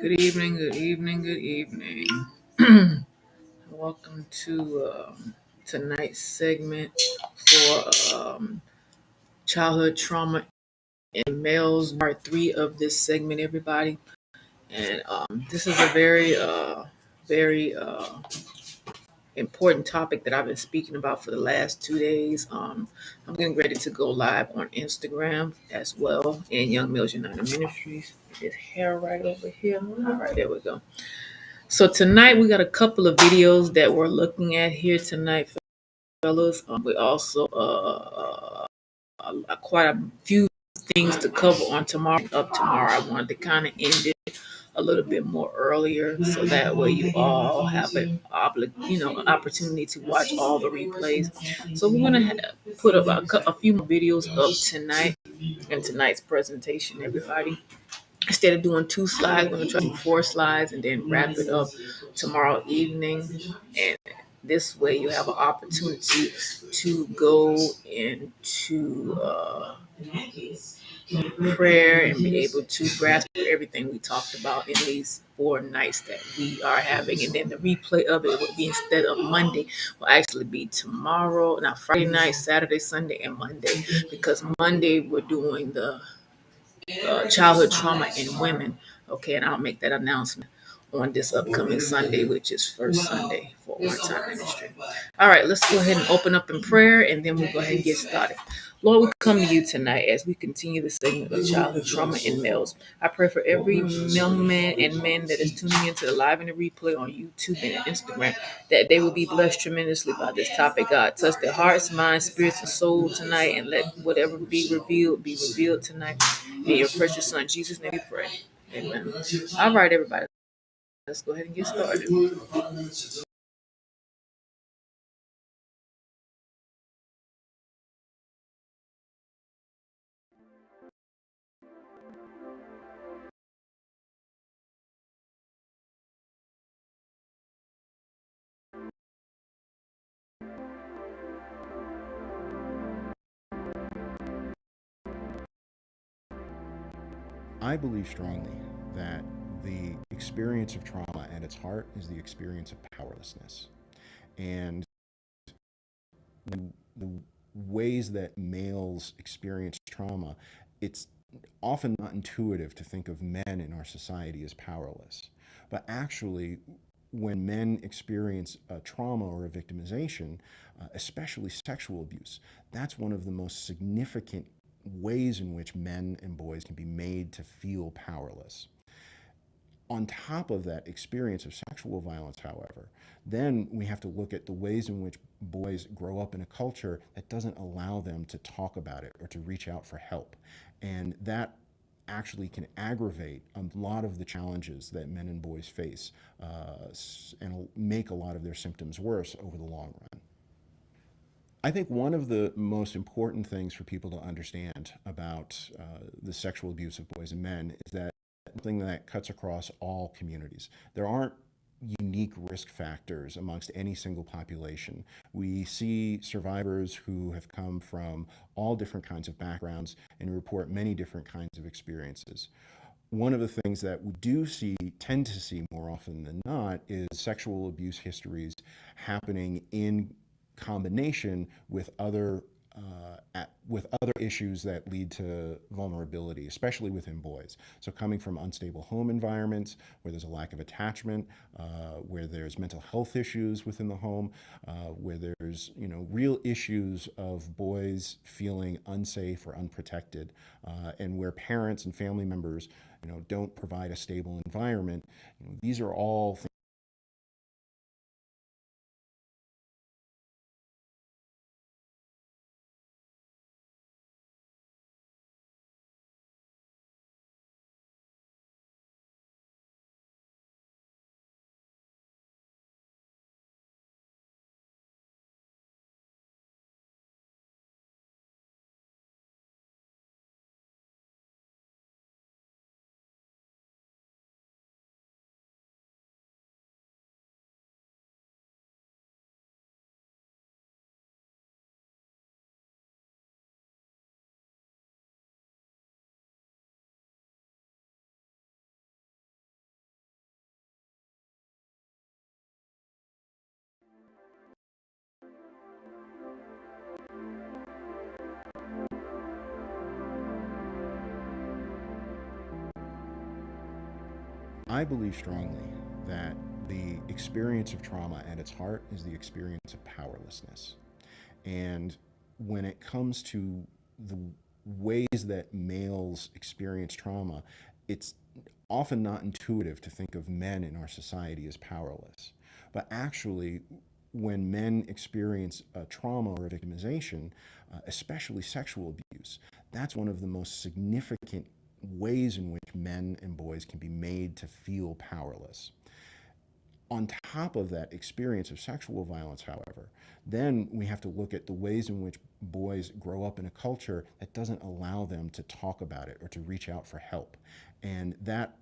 Good evening, good evening, good evening. Welcome to tonight's segment for childhood trauma in males, part three of this segment, everybody. And this is a very important topic that I've been speaking about for the last 2 days. I'm getting ready to go live on Instagram as well in Young Males United Ministries. His hair right over here. All right, there we go. So tonight we got a couple of videos that we're looking at here tonight, fellas. We also quite a few things to cover on tomorrow. Up tomorrow, I wanted to kind of end it a little bit more earlier, so that way you all have an opportunity to watch all the replays. So we're gonna put up a few more videos up tonight in tonight's presentation, everybody. Instead of doing 2 slides, we're gonna try to do 4 slides and then wrap it up tomorrow evening. And this way, you have an opportunity to go into prayer and be able to grasp everything we talked about in these 4 nights that we are having. And then the replay of it will be, instead of Monday, will actually be tomorrow, not Friday night, Saturday, Sunday, and Monday. Because Monday we're doing the childhood trauma in women. Okay, and I'll make that announcement on this upcoming Sunday, which is first Sunday for On Time Ministry. All right, let's go ahead and open up in prayer, and then we'll go ahead and get started. Lord, we come to you tonight as we continue the segment of childhood trauma in males. I pray for every young man and man that is tuning into the live and the replay on YouTube and Instagram, that they will be blessed tremendously by this topic. God, touch their hearts, minds, spirits, and soul tonight, and let whatever be revealed tonight. In your precious son, Jesus' name we pray. Amen. All right, everybody. Let's go ahead and get started. I believe strongly that the experience of trauma at its heart is the experience of powerlessness. And the ways that males experience trauma, it's often not intuitive to think of men in our society as powerless. But actually, when men experience a trauma or a victimization, especially sexual abuse, that's one of the most significant ways in which men and boys can be made to feel powerless. On top of that experience of sexual violence, however, then we have to look at the ways in which boys grow up in a culture that doesn't allow them to talk about it or to reach out for help. And that actually can aggravate a lot of the challenges that men and boys face and make a lot of their symptoms worse over the long run. I think one of the most important things for people to understand about the sexual abuse of boys and men is that something that cuts across all communities. There aren't unique risk factors amongst any single population. We see survivors who have come from all different kinds of backgrounds and report many different kinds of experiences. One of the things that we tend to see more often than not, is sexual abuse histories happening in combination with other issues that lead to vulnerability, especially within boys. So coming from unstable home environments where there's a lack of attachment, where there's mental health issues within the home, where there's real issues of boys feeling unsafe or unprotected, and where parents and family members don't provide a stable environment. These are all things I believe strongly that the experience of trauma at its heart is the experience of powerlessness. And when it comes to the ways that males experience trauma, it's often not intuitive to think of men in our society as powerless. But actually, when men experience trauma or victimization, especially sexual abuse, that's one of the most significant ways in which men and boys can be made to feel powerless. On top of that experience of sexual violence, however, then we have to look at the ways in which boys grow up in a culture that doesn't allow them to talk about it or to reach out for help. And that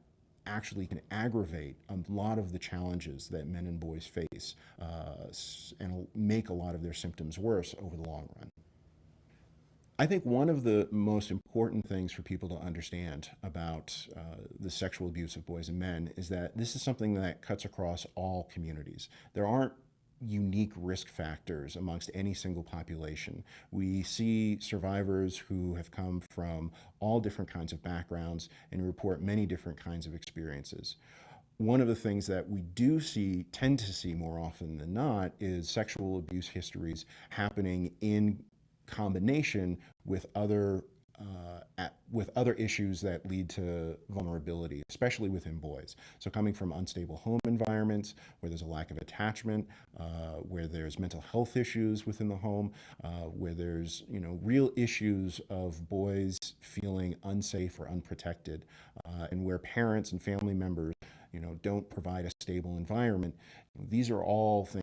actually can aggravate a lot of the challenges that men and boys face and make a lot of their symptoms worse over the long run. I think one of the most important things for people to understand about the sexual abuse of boys and men is that this is something that cuts across all communities. There aren't unique risk factors amongst any single population. We see survivors who have come from all different kinds of backgrounds and report many different kinds of experiences. One of the things that we do see, tend to see more often than not, is sexual abuse histories happening in combination with other issues that lead to vulnerability, especially within boys. So coming from unstable home environments where there's a lack of attachment, where there's mental health issues within the home, where there's real issues of boys feeling unsafe or unprotected, and where parents and family members don't provide a stable environment. These are all things.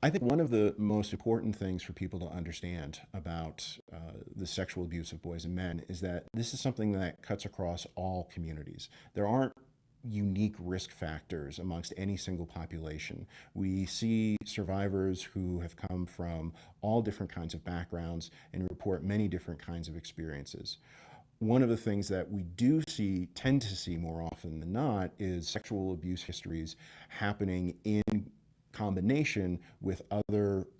I think one of the most important things for people to understand about the sexual abuse of boys and men is that this is something that cuts across all communities. There aren't unique risk factors amongst any single population. We see survivors who have come from all different kinds of backgrounds and report many different kinds of experiences. One of the things that we do see, tend to see more often than not, is sexual abuse histories happening in combination with other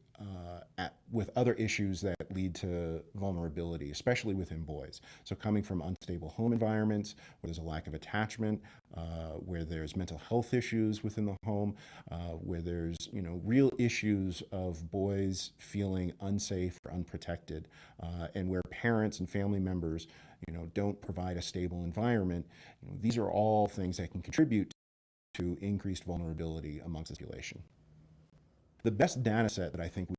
issues that lead to vulnerability, especially within boys. So coming from unstable home environments where there's a lack of attachment, where there's mental health issues within the home, where there's real issues of boys feeling unsafe or unprotected, and where parents and family members don't provide a stable environment. These are all things that can contribute to increased vulnerability amongst the population. The best data set that I think we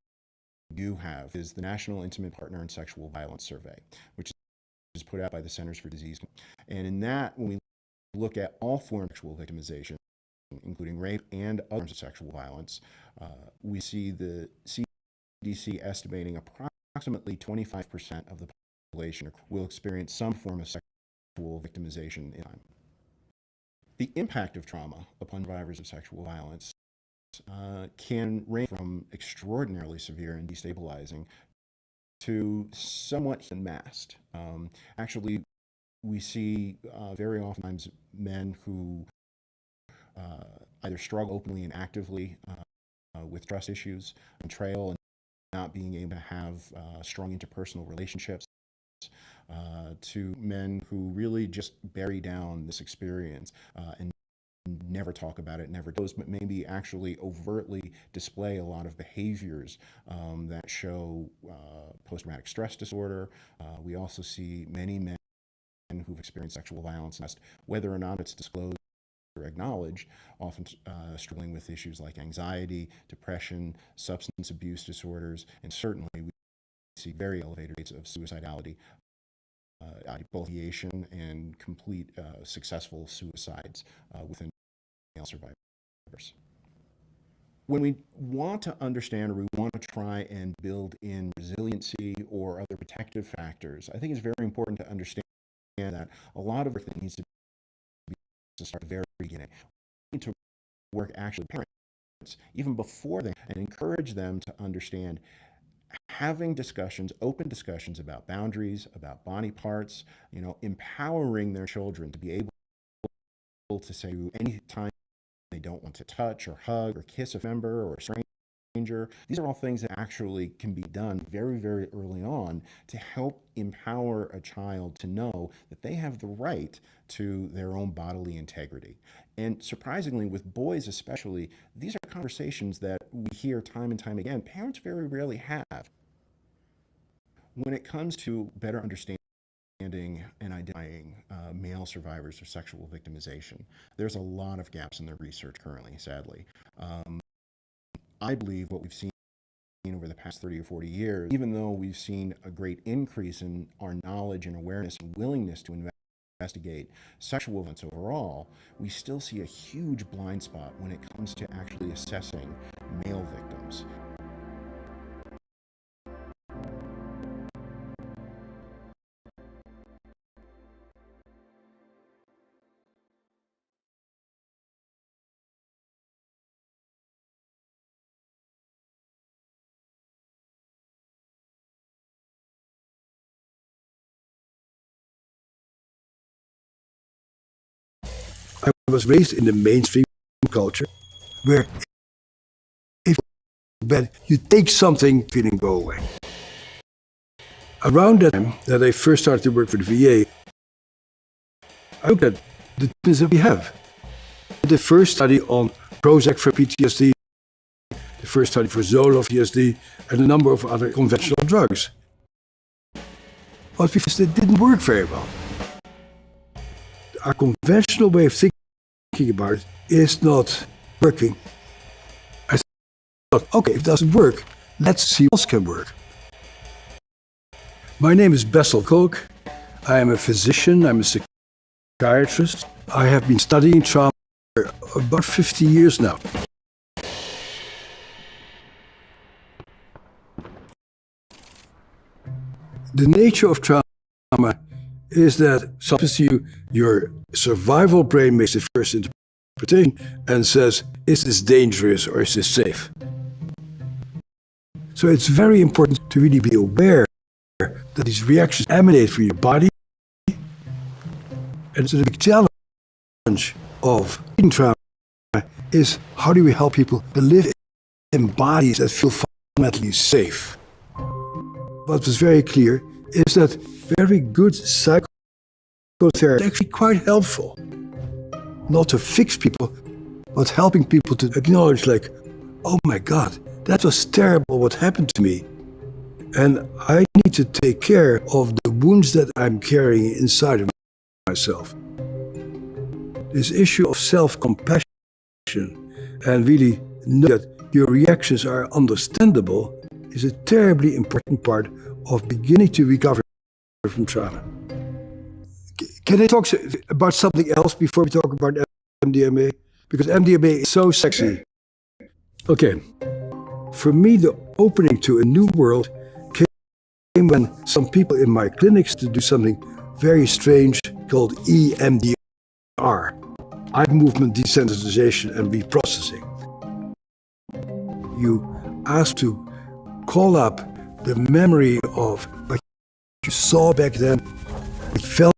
do have is the National Intimate Partner and Sexual Violence Survey, which is put out by the Centers for Disease Control. And in that, when we look at all forms of sexual victimization, including rape and other forms of sexual violence, we see the CDC estimating approximately 25% of the population will experience some form of sexual victimization in time. The impact of trauma upon survivors of sexual violence can range from extraordinarily severe and destabilizing to somewhat unmasked. Actually, we see very oftentimes men who either struggle openly and actively with trust issues, betrayal, and not being able to have strong interpersonal relationships, to men who really just bury down this experience and never talk about it, never does, but maybe actually overtly display a lot of behaviors that show post-traumatic stress disorder. We also see many men who've experienced sexual violence, whether or not it's disclosed are acknowledged, often struggling with issues like anxiety, depression, substance abuse disorders, and certainly we see very elevated rates of suicidality, both ideation and complete successful suicides within male survivors. When we want to understand, or we want to try and build in resiliency or other protective factors, I think it's very important to understand that a lot of work that needs to be to start at the very beginning. We need to work actually with parents even before they, and encourage them to understand having discussions, open discussions about boundaries, about body parts, empowering their children to be able to say any time they don't want to touch or hug or kiss a member or a stranger. These are all things that actually can be done very, very early on to help empower a child to know that they have the right to their own bodily integrity. And surprisingly, with boys especially, these are conversations that we hear time and time again. Parents very rarely have. When it comes to better understanding and identifying male survivors of sexual victimization, there's a lot of gaps in their research currently, sadly. I believe what we've seen over the past 30 or 40 years, even though we've seen a great increase in our knowledge and awareness and willingness to investigate sexual violence overall, we still see a huge blind spot when it comes to actually assessing male victims. I was raised in the mainstream culture where if bad, you take something, feeling go away. Around that time that I first started to work for the VA, I looked at the things that we have. The first study on Prozac for PTSD, the first study for Zoloft PTSD, and a number of other conventional drugs. But because they didn't work very well. Our conventional way of thinking about it is not working. I thought, okay, if it doesn't work, let's see what else can work. My name is Bessel Koch. I am a physician, I'm a psychiatrist. I have been studying trauma for about 50 years now. The nature of trauma is that sometimes your survival brain makes the first interpretation and says, is this dangerous or is this safe? So it's very important to really be aware that these reactions emanate from your body. And so the big challenge of treating trauma is how do we help people to live in bodies that feel fundamentally safe? What was very clear is that very good psychotherapy is actually quite helpful. Not to fix people, but helping people to acknowledge like, oh my God, that was terrible what happened to me. And I need to take care of the wounds that I'm carrying inside of myself. This issue of self-compassion and really know that your reactions are understandable is a terribly important part of beginning to recover from trauma. Can I talk about something else before we talk about MDMA? Because MDMA is so sexy. Okay, for me the opening to a new world came when some people in my clinics to do something very strange called EMDR, eye movement desensitization and reprocessing. You ask to call up the memory of what you saw back then, what you felt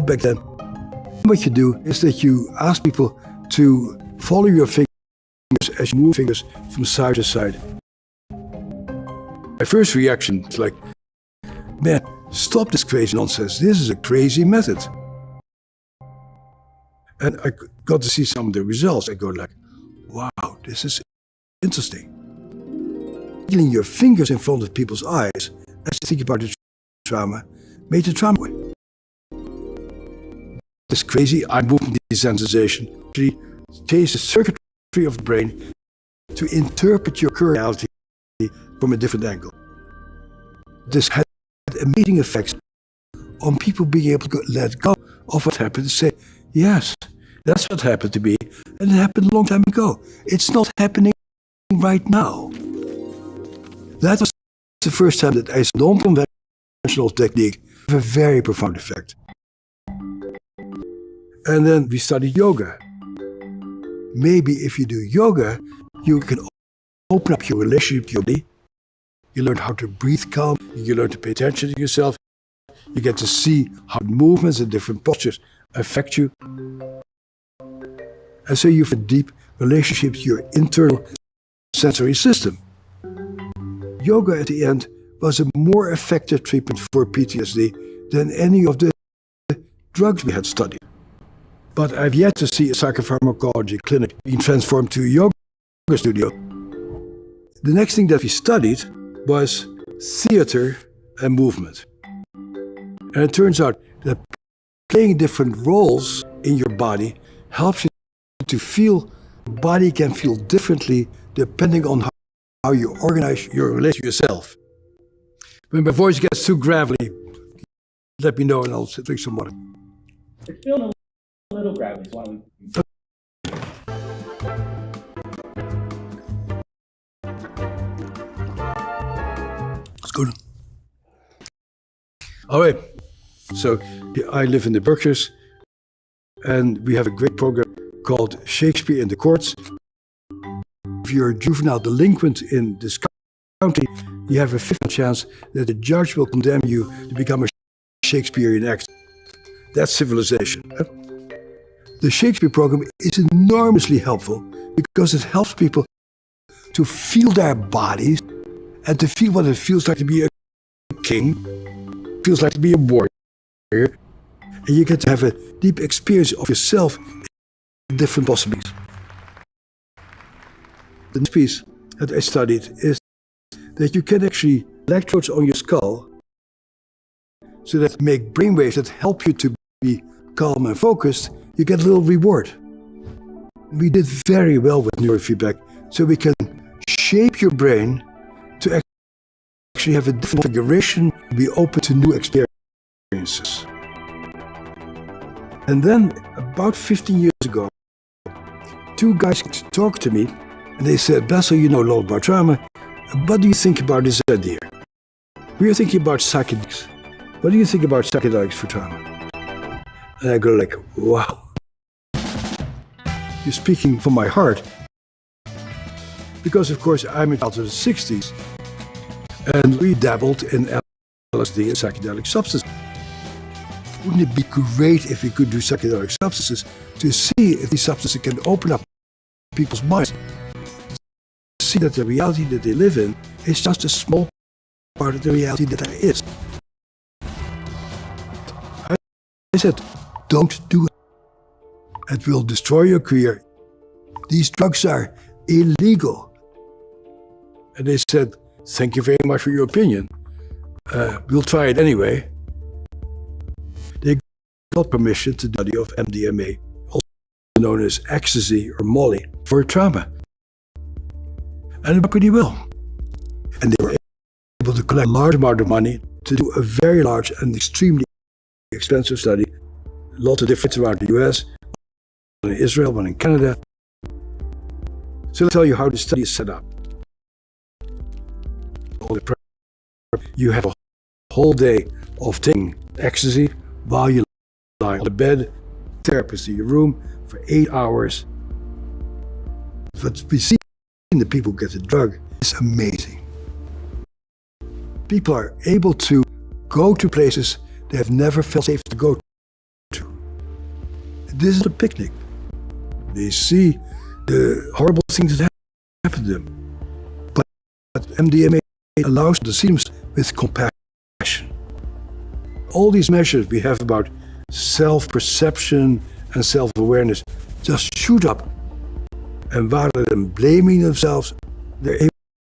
back then. What you do is that you ask people to follow your fingers as you move fingers from side to side. My first reaction is like, man, stop this crazy nonsense. This is a crazy method. And I got to see some of the results. I go like, wow, this is interesting. Feeling your fingers in front of people's eyes as you think about the trauma made the trauma away. this crazy eye movement desensitization actually changes the circuitry of the brain to interpret your current reality from a different angle. This had amazing effects on people being able to let go of what happened and say, yes, that's what happened to me, and it happened a long time ago. It's not happening right now. That was the first time that a non-conventional technique had a very profound effect. And then we studied yoga. Maybe if you do yoga, you can open up your relationship to your body. You learn how to breathe calm. You learn to pay attention to yourself. You get to see how movements and different postures affect you. And so you have a deep relationship to your internal sensory system. Yoga at the end was a more effective treatment for PTSD than any of the drugs we had studied. But I've yet to see a psychopharmacology clinic being transformed to a yoga studio. The next thing that we studied was theater and movement. And it turns out that playing different roles in your body helps you to feel, the body can feel differently depending on how you organize your relation to yourself. When my voice gets too gravelly, let me know and I'll drink some water. It's feeling a little gravelly, so why don't we... Let's go. All right. So I live in the Berkshires, and we have a great program called Shakespeare in the Courts. If you're a juvenile delinquent in this county, you have a 50% chance that the judge will condemn you to become a Shakespearean actor. That's civilization. The Shakespeare program is enormously helpful because it helps people to feel their bodies and to feel what it feels like to be a king, feels like to be a warrior, and you get to have a deep experience of yourself in different possibilities. The next piece that I studied is that you can actually electrodes on your skull so that make brainwaves that help you to be calm and focused. You get a little reward. We did very well with neurofeedback, so we can shape your brain to actually have a different configuration, be open to new experiences. And then, about 15 years ago, two guys talked to me, and they said, Basil, you know a lot about trauma. What do you think about this idea? We are thinking about psychedelics. What do you think about psychedelics for trauma? And I go like, wow. You're speaking from my heart. Because, of course, I'm a child of the 60s, and we dabbled in LSD and psychedelic substances. Wouldn't it be great if we could do psychedelic substances to see if these substances can open up people's minds, see that the reality that they live in is just a small part of the reality that there is. I said, don't do it. It will destroy your career. These drugs are illegal. And they said, thank you very much for your opinion. We'll try it anyway. They got permission to study of MDMA, also known as ecstasy or Molly, for trauma. And it worked pretty well. And they were able to collect a large amount of money to do a very large and extremely expensive study. Lots of different around the US, one in Israel, one in Canada. So I'll tell you how the study is set up. You have a whole day of taking ecstasy while you lie on the bed, therapist in your room for 8 hours. What we see in the people who get the drug is amazing. People are able to go to places they have never felt safe to go to. This is a picnic. They see the horrible things that happen to them. But MDMA allows them to see them with compassion. All these measures we have about self-perception and self-awareness just shoot up. And rather than blaming themselves, they're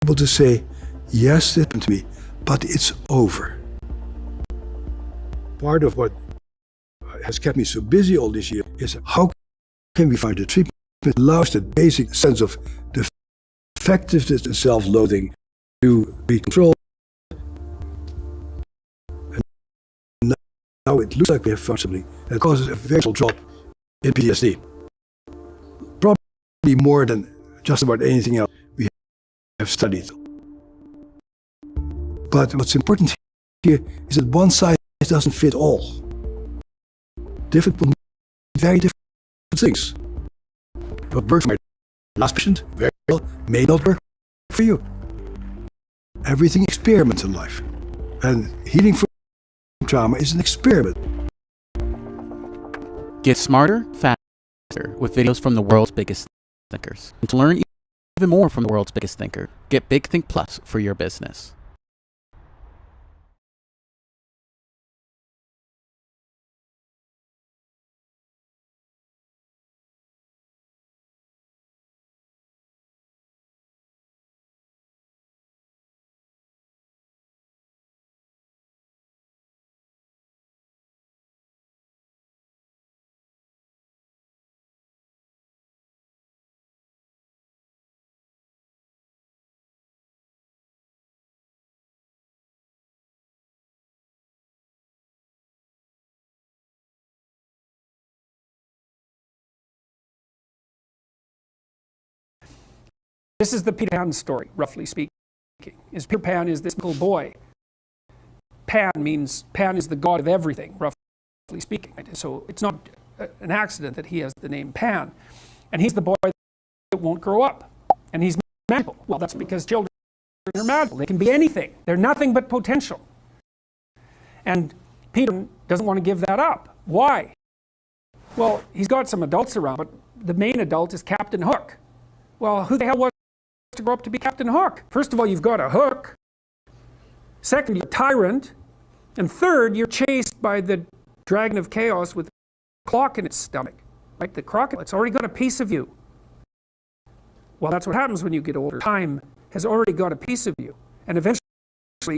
able to say, yes, it happened to me, but it's over. Part of what has kept me so busy all this year is how can we find a treatment that allows that basic sense of defectiveness and self-loathing to be controlled. And now it looks like we have found something that causes a very small drop in PTSD. Probably more than just about anything else we have studied. But what's important here is that one size doesn't fit all. Different people need very different things. What worked for my last patient very well may not work for you. Everything experiments in life. And healing from trauma is an experiment. Get smarter, faster with videos from the world's biggest thinkers. And to learn even more from the world's biggest thinker, get Big Think Plus for your business. This is the Peter Pan story, roughly speaking. Peter Pan is this little boy. Pan is the god of everything, roughly speaking. So it's not an accident that he has the name Pan. And he's the boy that won't grow up. And he's magical. Well, that's because children are magical. They can be anything. They're nothing but potential. And Peter doesn't want to give that up. Why? Well, he's got some adults around, but the main adult is Captain Hook. Well, who the hell wants to grow up to be Captain Hook? First of all, you've got a hook. Second, you're a tyrant. And third, you're chased by the dragon of chaos with a clock in its stomach. Like the crocodile, it's already got a piece of you. Well, that's what happens when you get older. Time has already got a piece of you. And eventually,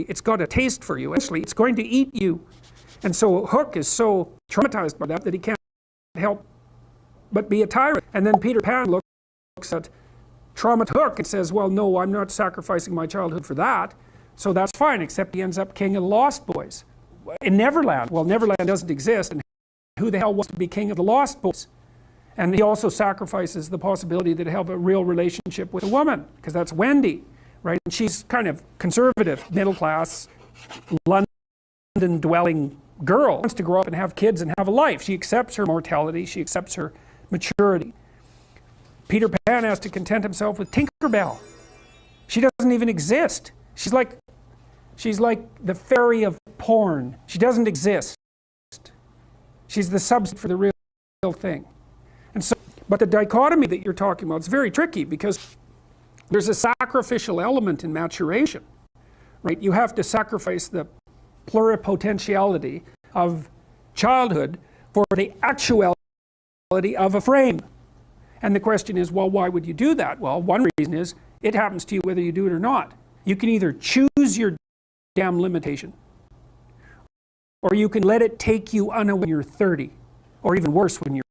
it's got a taste for you. Eventually, it's going to eat you. And so Hook is so traumatized by that he can't help but be a tyrant. And then Peter Pan looks at Trauma Hook and says, well, no, I'm not sacrificing my childhood for that. So that's fine, except he ends up king of the Lost Boys. In Neverland, well, Neverland doesn't exist, and who the hell wants to be king of the Lost Boys? And he also sacrifices the possibility that he'll have a real relationship with a woman, because that's Wendy, right? And she's kind of conservative, middle class, London-dwelling girl. Wants to grow up and have kids and have a life. She accepts her mortality, she accepts her maturity. Peter Pan has to content himself with Tinkerbell. She doesn't even exist. She's like the fairy of porn. She doesn't exist. She's the substitute for the real thing. And so, but the dichotomy that you're talking about is very tricky because there's a sacrificial element in maturation, right? You have to sacrifice the pluripotentiality of childhood for the actuality of a frame. And the question is, well, why would you do that? Well, one reason is it happens to you whether you do it or not. You can either choose your damn limitation, or you can let it take you unaware when you're 30, or even worse when you're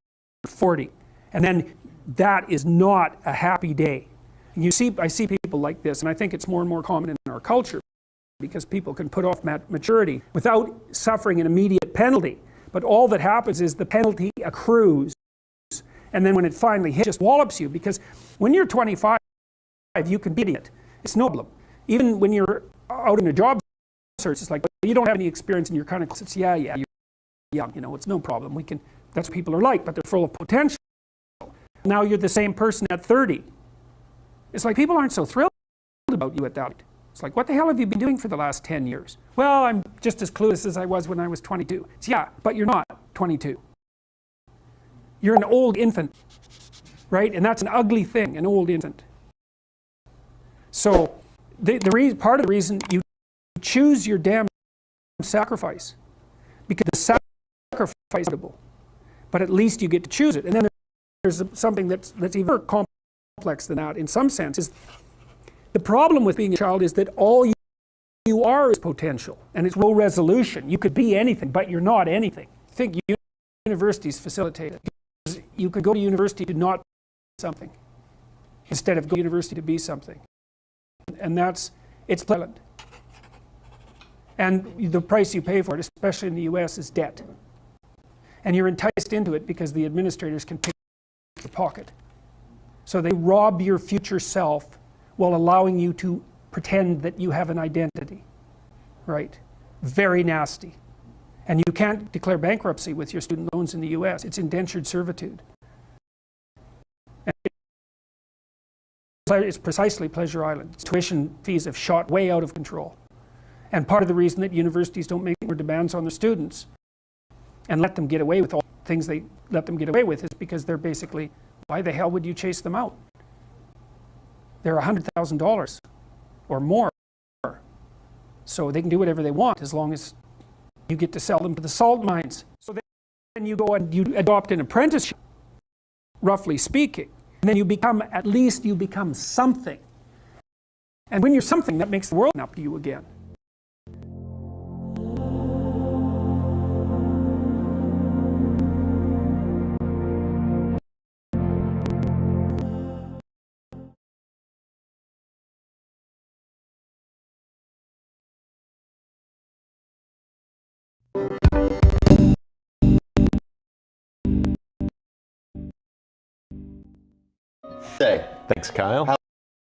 40. And then that is not a happy day. And I see people like this, and I think it's more and more common in our culture because people can put off maturity without suffering an immediate penalty. But all that happens is the penalty accrues. And then when it finally hits, it just wallops you, because when you're 25, you can be an idiot. It's no problem. Even when you're out in a job search, it's like, well, you don't have any experience and you're kind of, it's, yeah, you're young, it's no problem. That's what people are like, but they're full of potential. Now you're the same person at 30. It's like people aren't so thrilled about you at that. It's like, what the hell have you been doing for the last 10 years? Well, I'm just as clueless as I was when I was 22. It's, yeah, but you're not 22. You're an old infant, right? And that's an ugly thing, an old infant. So part of the reason you choose your damn sacrifice, because the sacrifice is inevitable, but at least you get to choose it. And then there's something that's even more complex than that in some sense. Is the problem with being a child is that all you are is potential, and it's low resolution. You could be anything, but you're not anything. Think universities facilitate it. Because you could go to university to not be something instead of go to university to be something. And it's pleasant. And the price you pay for it, especially in the US, is debt. And you're enticed into it because the administrators can pick your pocket. So they rob your future self while allowing you to pretend that you have an identity. Right? Very nasty. And you can't declare bankruptcy with your student loans in the US. It's indentured servitude. And it's precisely Pleasure Island. Tuition fees have shot way out of control. And part of the reason that universities don't make more demands on their students and let them get away with all the things they let them get away with is because they're basically, why the hell would you chase them out? They're $100,000 or more. So they can do whatever they want as long as you get to sell them to the salt mines. So then you go and you adopt an apprenticeship, roughly speaking. And then you become, at least you become something. And when you're something, that makes the world up to you again. Hey, Thanks, Kyle. how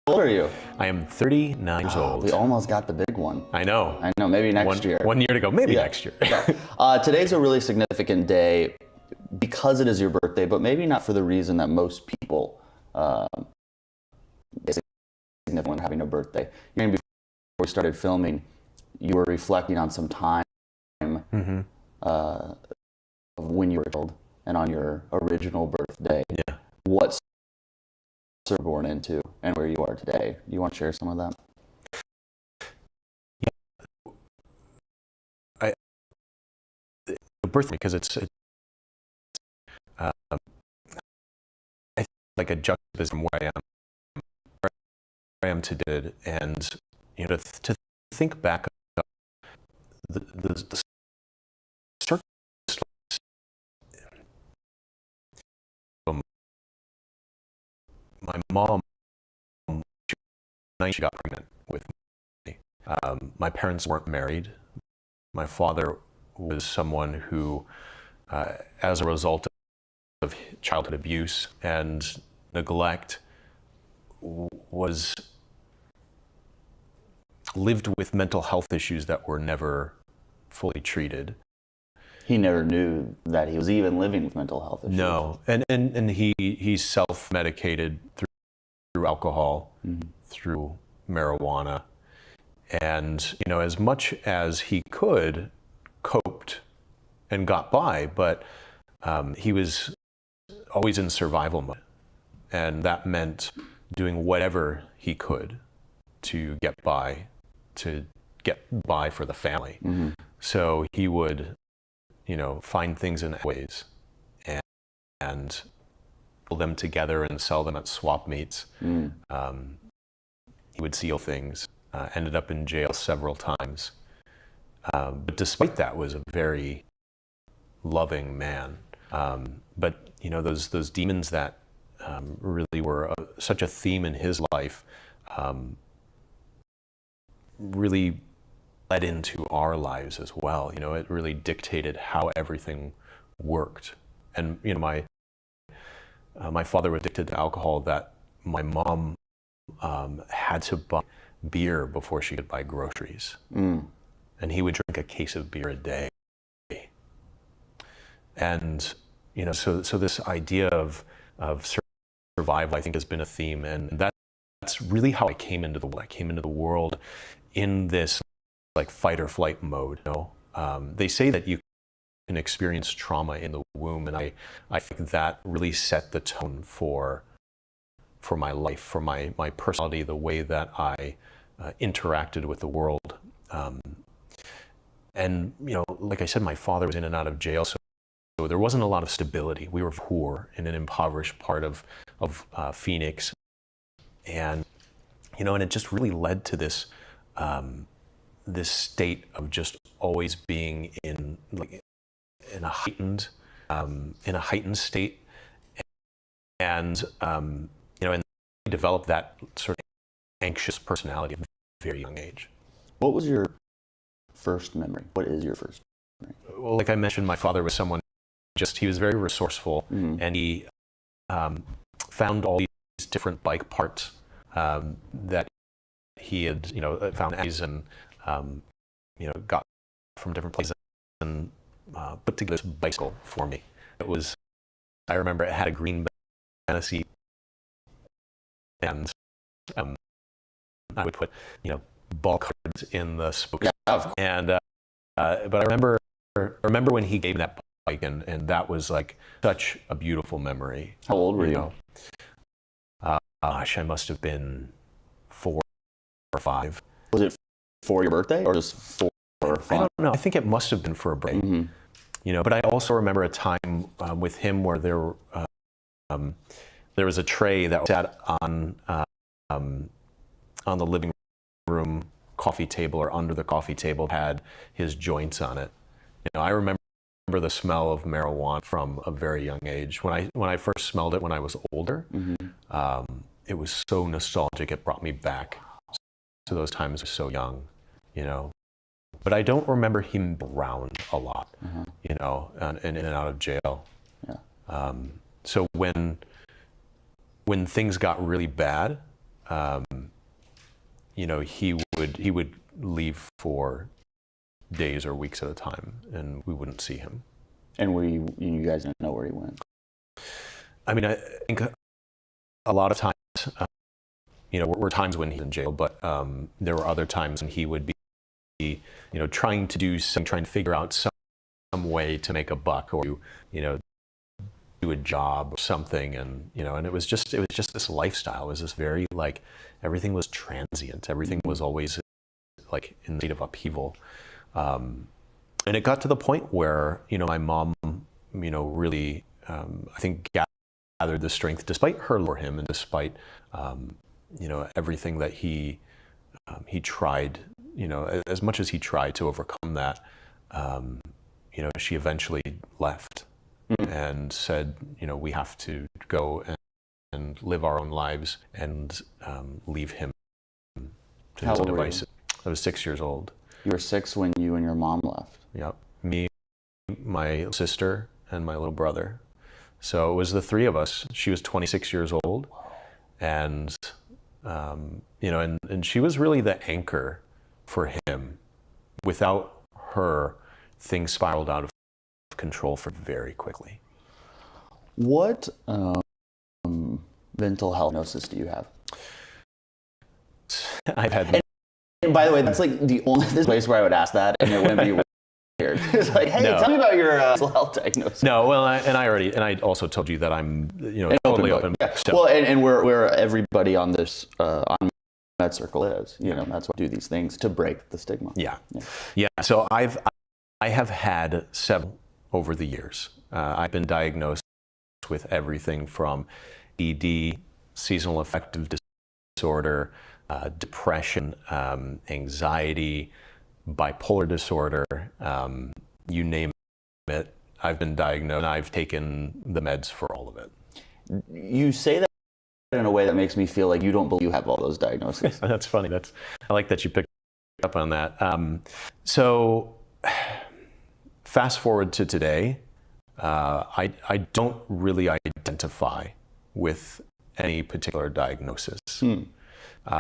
old are you? I am 39 years old. We almost got the big one. I know. I know, maybe next year. 1 year to go, maybe Yeah. next year. Today's a really significant day because it is your birthday, but maybe not for the reason that most people is significant when having a birthday. Before we started filming, you were reflecting on some time of when you were a child and on your original birthday. Yeah. What you were born into and where you are today. Do you want to share some of that? Birthday, because it's I think like a juxtaposition from where I am today, and to think back the my mom, she got pregnant with me. My parents weren't married. My father was someone who, as a result of childhood abuse and neglect, lived with mental health issues that were never fully treated. He never knew that he was even living with mental health issues. No, and he self-medicated through alcohol, through marijuana, and as much as he could, coped and got by, but he was always in survival mode, and that meant doing whatever he could to get by for the family. So he would find things in ways and pull them together and sell them at swap meets. He would steal things, ended up in jail several times. But despite that, was a very loving man. But those demons that really were such a theme in his life really led into our lives as well. It really dictated how everything worked. And my father was addicted to alcohol that my mom had to buy beer before she could buy groceries. And he would drink a case of beer a day. And so this idea of survival, I think, has been a theme, and that's really how I came into the world. I came into the world in this like fight or flight mode. They say that you can experience trauma in the womb, and I think that really set the tone for my life, for my personality, the way that I interacted with the world. And like I said, my father was in and out of jail, so there wasn't a lot of stability. We were poor in an impoverished part of Phoenix, and and it just really led to this this state of just always being in a heightened in a heightened state, and and he developed that sort of anxious personality at a very young age. What was your first memory? What is your first memory? Well, like I mentioned, my father was someone he was very resourceful, and he found all these different bike parts that he had, found and got from different places and put together this bicycle for me. I remember it had a green banana seat, and I would put, ball cards in the spokes. Yeah. And but I remember when he gave me that bike, and that was like such a beautiful memory. How old were you? Gosh, I must have been 4 or 5. Was it for your birthday or just for fun? I don't know. I think it must have been for a break. But I also remember a time with him where there was a tray that sat on the living room coffee table, or under the coffee table, had his joints on it. I remember the smell of marijuana from a very young age. When I first smelled it when I was older, it was so nostalgic. It brought me back to those times I was so young, But I don't remember him around a lot, and in and out of jail. Yeah. So when things got really bad, he would leave for days or weeks at a time, and we wouldn't see him. And you guys didn't know where he went? I mean, I think a lot of times, were times when he was in jail, but there were other times when he would be, trying to figure out some way to make a buck, or do a job or something, and and it was just this lifestyle. It was this very, like, everything was transient. Everything was always like in the state of upheaval. And it got to the point where, my mom, really, I think, gathered the strength, despite her for him, and despite, everything that he tried, as much as he tried to overcome that, she eventually left and said, we have to go and live our own lives and leave him to his own devices. I was 6 years old. You were 6 when you and your mom left? Yep. Me, my sister, and my little brother. So it was the 3 of us. She was 26 years old. And, and she was really the anchor for him. Without her, things spiraled out of control very quickly. What mental health diagnosis do you have? I've had... And by the way, that's like this place where I would ask that, and it wouldn't be weird. It's like, hey, tell me about your mental health diagnosis. No, well, I also told you that I'm, totally open. Yeah. Well, and where everybody on this on Med Circle is, that's why I do these things to break the stigma. Yeah. So I have had several over the years. I've been diagnosed with everything from ED, seasonal affective disorder, depression, anxiety, bipolar disorder, you name it. I've been diagnosed, and I've taken the meds for all of it. You say that in a way that makes me feel like you don't believe you have all those diagnoses. That's funny. I like that you picked up on that. So fast forward to today, I don't really identify with any particular diagnosis.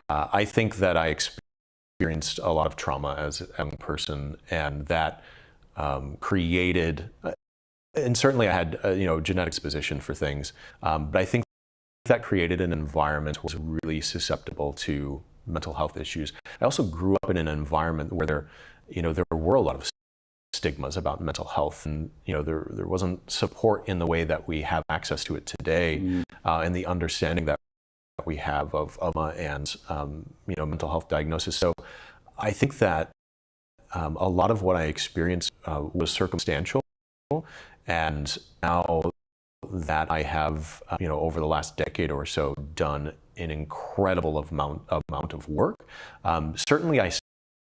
I think that I experienced a lot of trauma as a young person, and that created, and certainly I had genetic disposition for things, but I think that created an environment that was really susceptible to mental health issues. I also grew up in an environment where there were a lot of stigmas about mental health, and there wasn't support in the way that we have access to it today, and the understanding that we have of and mental health diagnosis. So I think that a lot of what I experienced was circumstantial, and now that I have over the last decade or so done an incredible amount of work, certainly I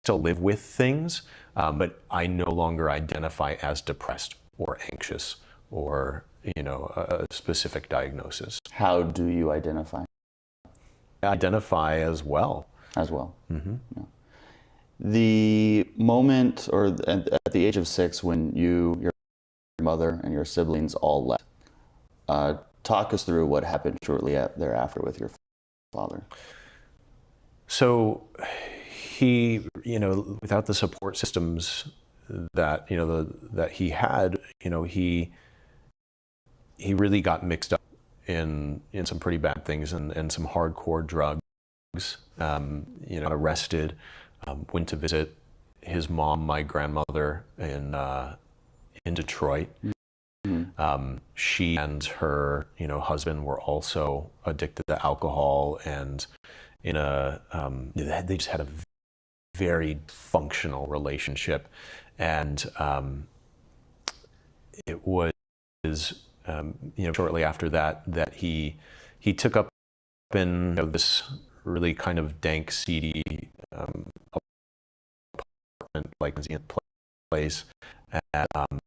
still live with things, but I no longer identify as depressed or anxious or a specific diagnosis. How do you identify? Identify as well. As well. Mm-hmm. Yeah. The moment, or at the age of 6, when your mother and your siblings all left, talk us through what happened shortly thereafter with your father. So he, without the support systems that that he had, he really got mixed up in some pretty bad things and some hardcore drugs. Arrested, went to visit his mom, my grandmother, in Detroit. Mm-hmm. She and her husband were also addicted to alcohol, and they just had a very functional relationship, and it was shortly after that he took up in this really kind of dank, seedy apartment, like place, and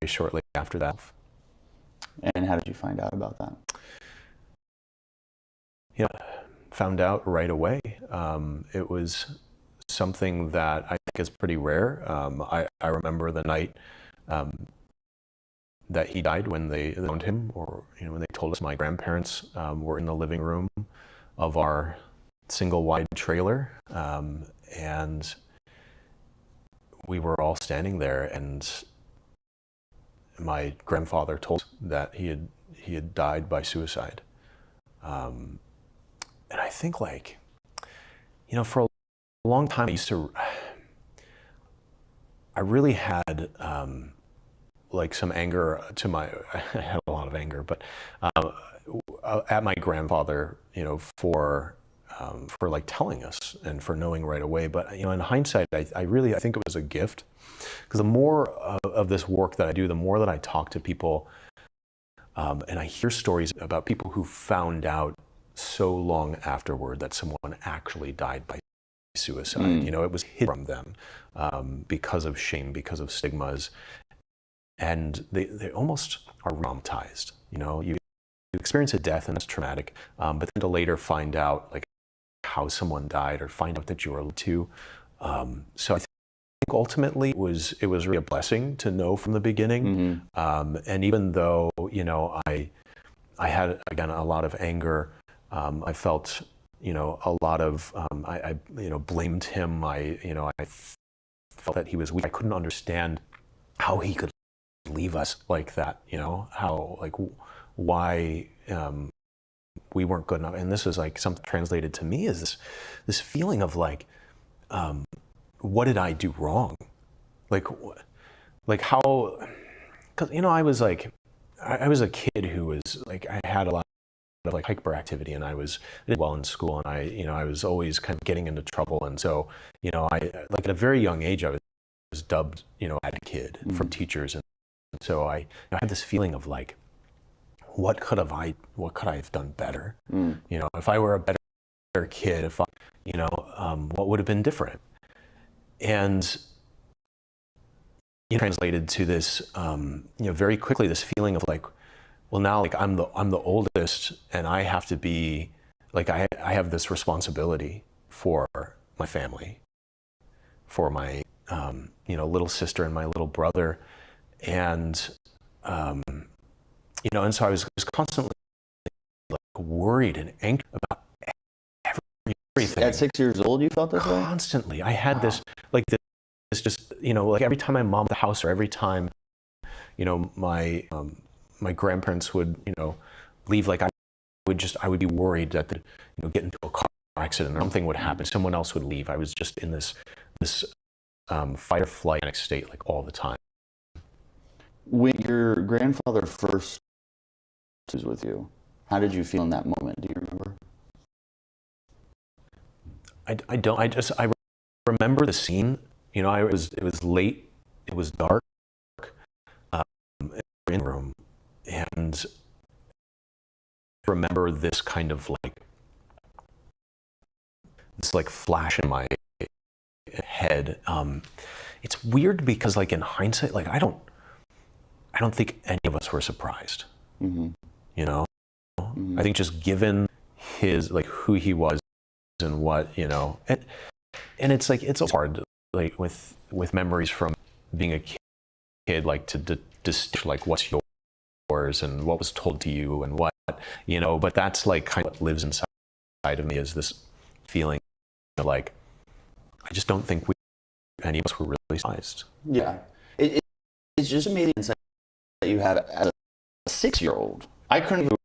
shortly after that. And how did you find out about that? Found out right away. It was something that I think is pretty rare. I remember the night that he died, when they found him, or when they told us. My grandparents were in the living room of our single wide trailer, and we were all standing there, and my grandfather told us that he had died by suicide. And I think, for a long time, I really had some anger I had a lot of anger, but at my grandfather, for telling us and for knowing right away. But in hindsight, I think it was a gift, because the more of this work that I do, the more that I talk to people, and I hear stories about people who found out so long afterward that someone actually died by suicide. It was hidden from them because of shame, because of stigmas, and they almost are traumatized. You experience a death, and it's traumatic, but then to later find out how someone died, or find out that you were alluded to. So I think ultimately it was really a blessing to know from the beginning. Mm-hmm. And even though I had, again, a lot of anger, I felt a lot of I blamed him. I felt that he was weak. I couldn't understand how he could leave us like that. How why we weren't good enough. And this is something translated to me as this feeling of what did I do wrong? How, because I was I was a kid who was I had a lot of hyperactivity, and I did well in school, and I was always kind of getting into trouble, and so I at a very young age I was dubbed bad kid from teachers, and so I had this feeling of what could I have done better? If I were a better kid, if what would have been different? And translated to this very quickly, this feeling of well, now I'm the oldest, and I have to be I have this responsibility for my family, for my little sister and my little brother, and and so I was constantly worried and anxious about everything. At 6 years old, you felt this way? Constantly. I had this this just every time my mom at the house, or every time my grandparents would leave, I would be worried that get into a car accident or something would happen, someone else would leave. I was just in this fight or flight state all the time. When your grandfather first was with you, how did you feel in that moment? Do you remember? I don't. I remember the scene. It was late. It was dark. In the room, and I remember this kind of this flash in my head. It's weird because in hindsight, I don't think any of us were surprised. Mm-hmm. You know, Mm-hmm. I think just given his, like, who he was and what, you know, and it's like, it's hard, like, with memories from being a kid, like, to distinguish, like, what's yours and what was told to you and what, you know, but that's like kind of what lives inside of me, is this feeling of, like, I just don't think any of us were really surprised. Yeah. It's just amazing insight that you have as a 6-year-old. I couldn't even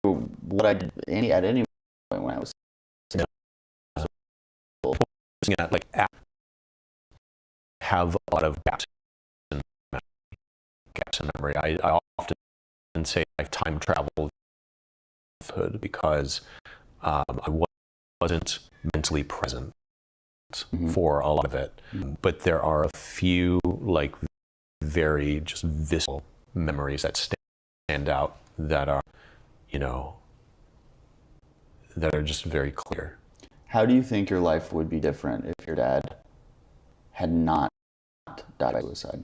do what I did at any point when I was 6 years old. At, like, have a lot of gaps in memory. I often say I've time traveled because I wasn't mentally present for a lot of it. But there are a few, like, very just visceral memories that stand out, that are, you know, that are just very clear. How do you think your life would be different if your dad had not died by suicide?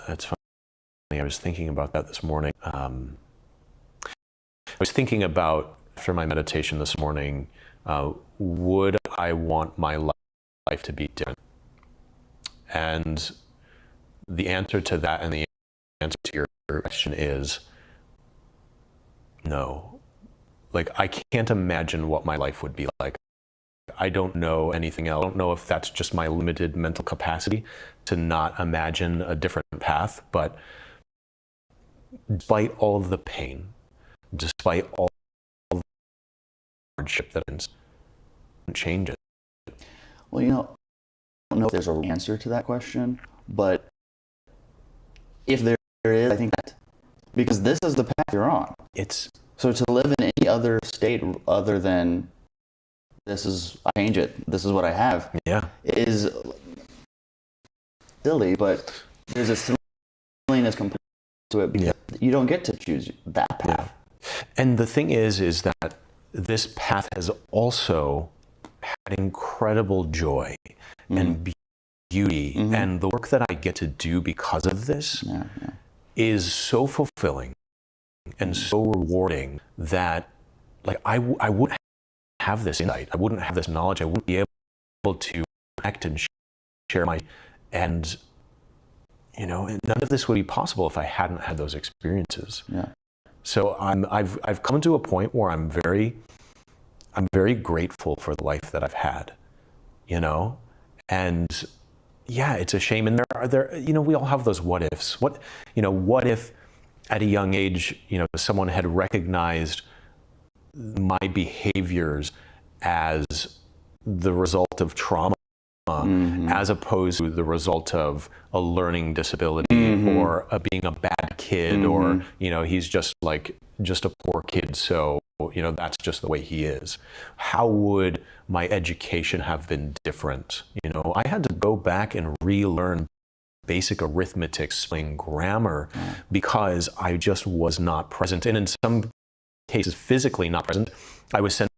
That's funny. I was thinking about that this morning. I was thinking about, after my meditation this morning, would I want my life to be different? And the answer to that, and the answer to your question, is no. Like, I can't imagine what my life would be like. I don't know anything else. I don't know if that's just my limited mental capacity to not imagine a different path, but despite all of the pain, despite all the hardship that ends, change it. Well, you know, I don't know if there's an answer to that question, but if there is, I think that, because this is the path you're on. So to live in any other state other than I change it, this is what I have, is silly, but there's a silliness compared to it, because you don't get to choose that path. And the thing is that this path has also had incredible joy and beauty, and the work that I get to do because of this is so fulfilling and so rewarding that, like, I wouldn't have this insight, I wouldn't have this knowledge, I wouldn't be able to connect and share and, you know, none of this would be possible if I hadn't had those experiences. So I've come to a point where I'm very grateful for the life that I've had, you know, and yeah, it's a shame. And there, you know, we all have those what ifs. What if at a young age, you know, someone had recognized my behaviors as the result of trauma, as opposed to the result of a learning disability or being a bad kid, or, you know, he's just a poor kid, so, you know, that's just the way he is. How would my education have been different? You know, I had to go back and relearn basic arithmetic, spelling, grammar, because I just was not present. And in some cases, physically not present. I was sent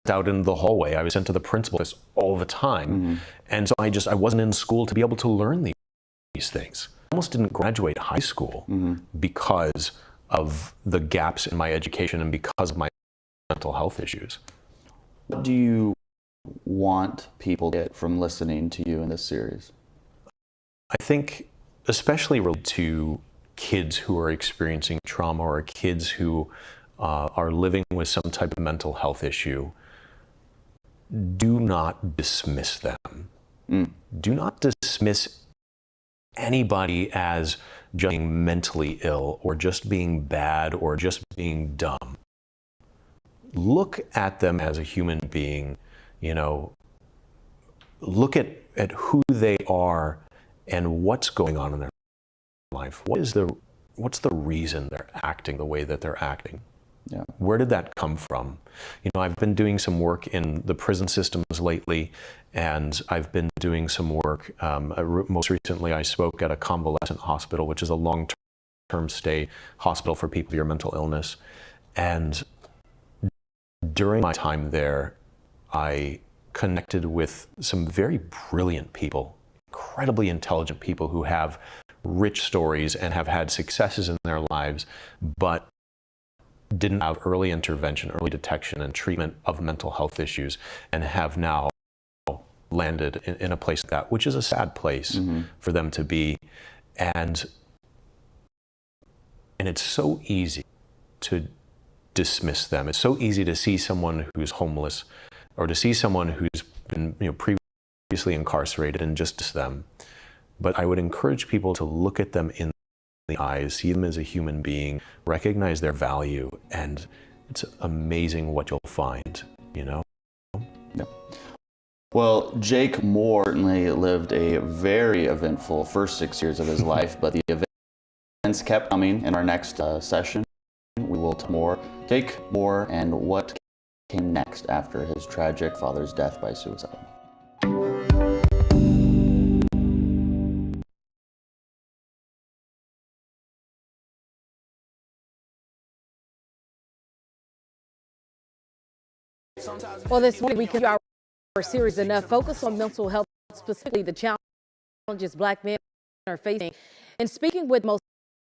out in the hallway. I was sent to the principal's office all the time. And so I wasn't in school to be able to learn these things. I almost didn't graduate high school because of the gaps in my education and because of my mental health issues. What do you want people to get from listening to you in this series? I think, especially related to kids who are experiencing trauma, or kids who are living with some type of mental health issue, do not dismiss them. Do not dismiss anybody as just being mentally ill, or just being bad, or just being dumb. Look at them as a human being, you know, look at who they are and what's going on in their life. What's the reason they're acting the way that they're acting? Where did that come from? You know, I've been doing some work in the prison systems lately, and I've been doing some work. Most recently, I spoke at a convalescent hospital, which is a long-term stay hospital for people with your mental illness. And during my time there, I connected with some very brilliant people, incredibly intelligent people who have rich stories and have had successes in their lives, but didn't have early intervention, early detection and treatment of mental health issues, and have now landed in a place like that, which is a sad place for them to be. And it's so easy to dismiss them. It's so easy to see someone who's homeless or to see someone who's been previously incarcerated and just diss them. But I would encourage people to look at them in the eyes, see them as a human being, recognize their value, and it's amazing what you'll find, Yeah. Well, Jake Moore certainly lived a very eventful first 6 years of his life, but the events kept coming. In our next session, we will talk more Jake Moore and what came next after his tragic father's death by suicide. Well, this morning we continue our series enough focus on mental health, specifically the challenges Black men are facing. And speaking with most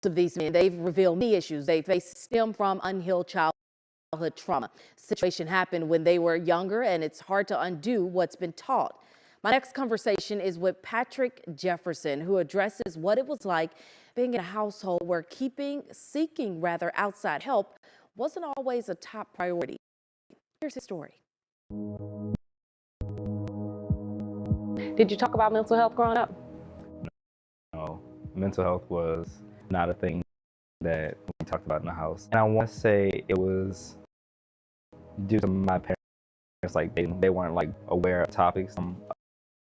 of these men, they've revealed many issues they face stem from unhealed childhood trauma. The situation happened when they were younger, and it's hard to undo what's been taught. My next conversation is with Patrick Jefferson, who addresses what it was like being in a household where seeking outside help wasn't always a top priority. Here's his story. Did you talk about mental health growing up? No, mental health was not a thing that we talked about in the house. And I want to say it was due to my parents, like they weren't like aware of topics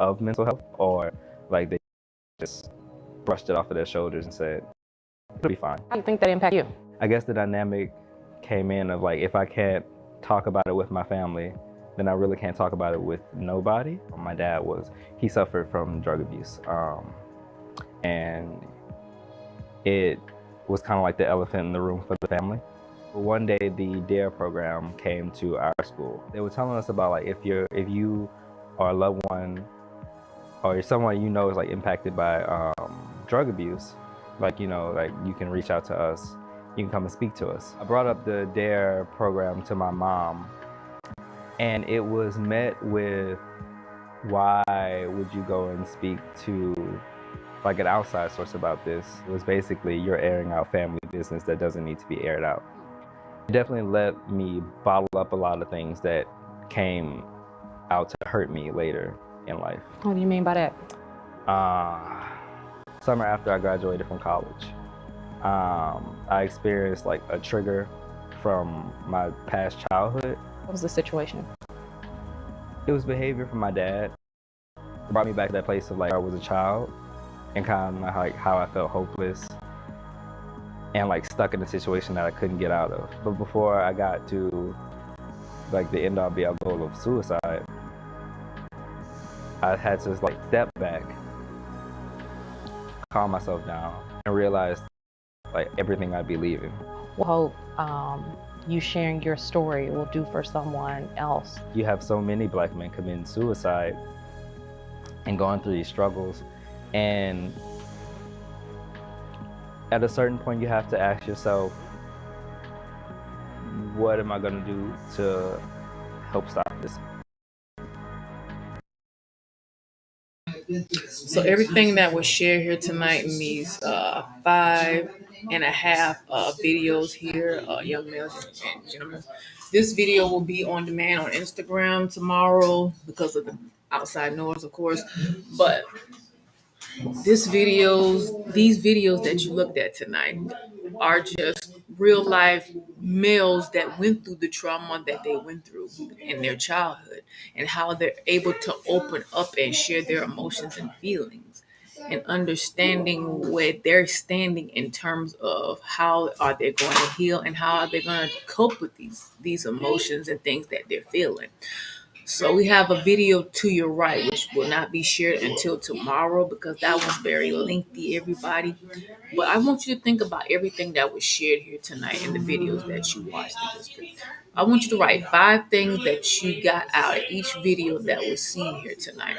of mental health, or like they just brushed it off of their shoulders and said, it'll be fine. How do you think that impacted you? I guess the dynamic came in of like, if I can't talk about it with my family, then I really can't talk about it with nobody. My dad he suffered from drug abuse. And it was kind of like the elephant in the room for the family. One day the DARE program came to our school. They were telling us about like, if you are a loved one or someone you know is like impacted by drug abuse, like you can reach out to us, you can come and speak to us. I brought up the DARE program to my mom, and it was met with, why would you go and speak to like an outside source about this? It was basically, you're airing out family business that doesn't need to be aired out. It definitely let me bottle up a lot of things that came out to hurt me later in life. What do you mean by that? Summer after I graduated from college, I experienced like a trigger from my past childhood. What was the situation? It was behavior from my dad. It brought me back to that place of like I was a child and kind of like how I felt hopeless and like stuck in a situation that I couldn't get out of. But before I got to like the end all be all goal of suicide, I had to like step back, calm myself down, and realize like everything I'd be leaving. Well, you sharing your story will do for someone else. You have so many Black men committing suicide and going through these struggles, and at a certain point you have to ask yourself, what am I going to do to help stop this? So everything that was shared here tonight in these 5.5 videos here, young males and gentlemen. This video will be on demand on Instagram tomorrow because of the outside noise, of course. But these videos that you looked at tonight are just real life males that went through the trauma that they went through in their childhood, and how they're able to open up and share their emotions and feelings, and understanding where they're standing in terms of how are they going to heal and how are they going to cope with these emotions and things that they're feeling. So we have a video to your right, which will not be shared until tomorrow because that was very lengthy, everybody. But I want you to think about everything that was shared here tonight in the videos that you watched. I want you to write 5 things that you got out of each video that was seen here tonight.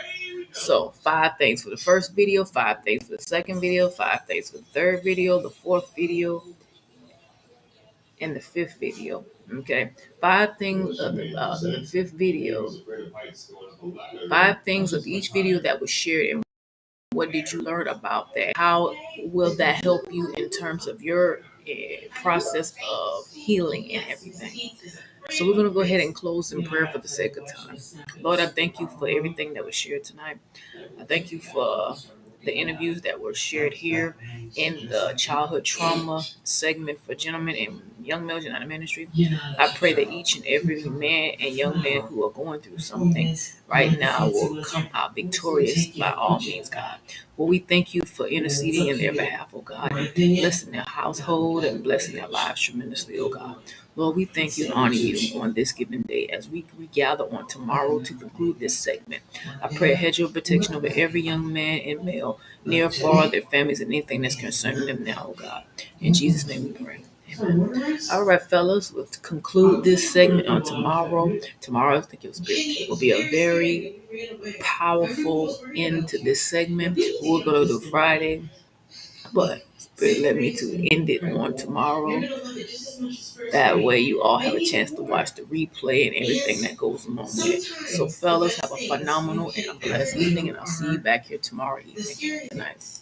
So 5 things for the first video, 5 things for the second video, 5 things for the third video, the fourth video, and the fifth video. Okay, 5 things of the fifth video. 5 things of each video that was shared, and what did you learn about that? How will that help you in terms of your process of healing and everything? So we're going to go ahead and close in prayer for the sake of time. Lord, I thank you for everything that was shared tonight. I thank you for the interviews that were shared here in the childhood trauma segment for gentlemen and young males in our ministry. I pray that each and every man and young man who are going through something right now will come out victorious by all means, God. Well, we thank you for interceding in their behalf, oh God, and blessing their household and blessing their lives tremendously, oh God. Lord, we thank you and honor you on this given day as we gather on tomorrow to conclude this segment. I pray a hedge of protection over every young man and male, near or far, their families, and anything that's concerning them now, oh God. In Jesus' name we pray. Amen. All right, fellas, we'll conclude this segment on tomorrow. Tomorrow, I think it will be a very powerful end to this segment. We're going to do Friday, but Spirit led me to end it on tomorrow. That way, you all have a chance to watch the replay and everything that goes along with it. So, fellas, have a phenomenal and a blessed evening, and I'll see you back here tomorrow evening. Good night.